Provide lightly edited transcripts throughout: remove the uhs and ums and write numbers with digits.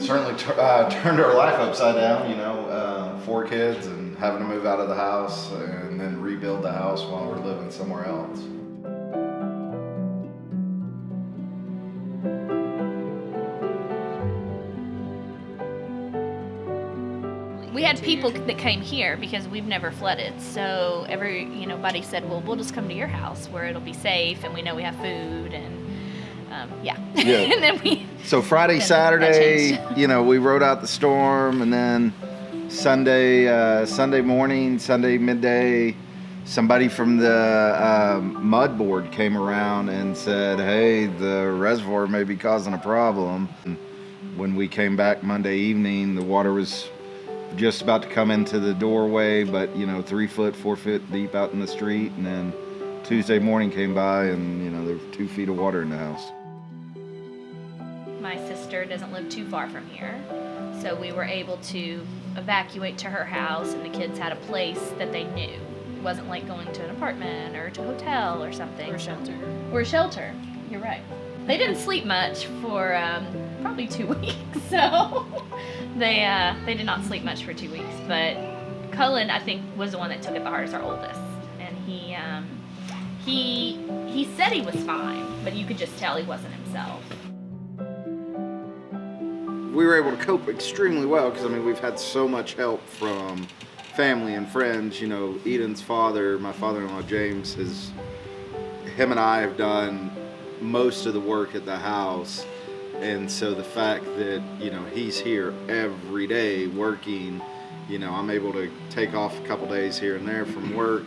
certainly turned our life upside down, 4 kids and having to move out of the house and then rebuild the house while we're living somewhere else. We had people that came here because we've never flooded. So everybody said, well, we'll just come to your house where it'll be safe and we know we have food and yeah. And then So Friday, Saturday, we rode out the storm, and then Sunday morning, Sunday midday, somebody from the mud board came around and said, hey, the reservoir may be causing a problem. And when we came back Monday evening, the water was just about to come into the doorway, but 3 foot, 4 foot deep out in the street. And then Tuesday morning came by, and there were 2 feet of water in the house. My sister doesn't live too far from here, so we were able to evacuate to her house, and the kids had a place that they knew. It wasn't like going to an apartment or to a hotel or something. Or a shelter. You're right. They didn't sleep much for probably 2 weeks, so they did not sleep much for 2 weeks. But Cullen, I think, was the one that took it the hardest, our oldest, and he said he was fine, but you could just tell he wasn't himself. We were able to cope extremely well because we've had so much help from family and friends. Eden's father, my father-in-law James, him and I have done most of the work at the house, and so the fact that he's here every day working, I'm able to take off a couple days here and there from work,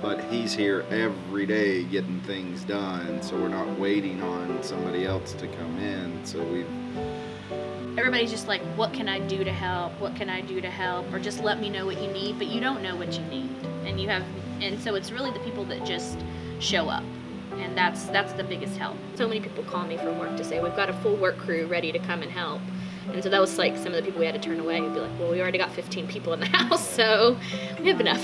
but he's here every day getting things done, so we're not waiting on somebody else to come in. So everybody's just like, what can I do to help? What can I do to help? Or just let me know what you need, but you don't know what you need. And so it's really the people that just show up. And that's the biggest help. So many people call me from work to say, we've got a full work crew ready to come and help. And so that was like some of the people we had to turn away and be like, well, we already got 15 people in the house, so we have enough.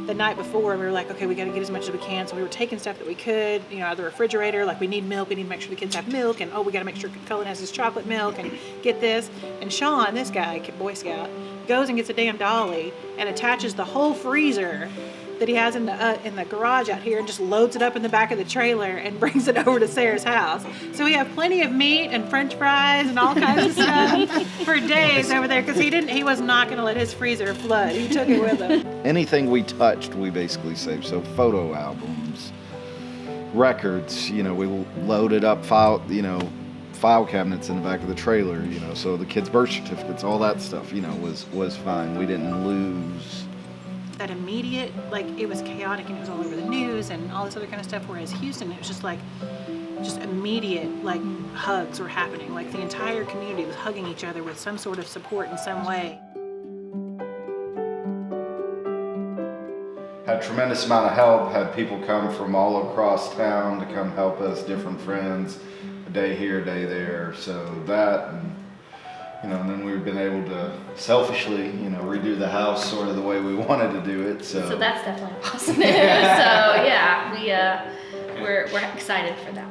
The night before, we were like, okay, we got to get as much as we can. So we were taking stuff that we could, out of the refrigerator. Like, we need milk. We need to make sure the kids have milk. And, we got to make sure Cullen has his chocolate milk and get this. And Sean, this guy, Boy Scout, goes and gets a damn dolly and attaches the whole freezer that he has in the garage out here and just loads it up in the back of the trailer and brings it over to Sarah's house. So we have plenty of meat and French fries and all kinds of stuff for days over there because he was not going to let his freezer flood. He took it with him. Anything we touched, we basically saved. So photo albums, records, we loaded up file cabinets in the back of the trailer, so the kids' birth certificates, all that stuff, was fine. We didn't lose. That immediate, it was chaotic and it was all over the news and all this other kind of stuff, whereas Houston, it was just immediate, hugs were happening. The entire community was hugging each other with some sort of support in some way. Had a tremendous amount of help, had people come from all across town to come help us, different friends, a day here, a day there, so that, and then we've been able to selfishly, redo the house sort of the way we wanted to do it. So that's definitely positive. So yeah, we're excited for that.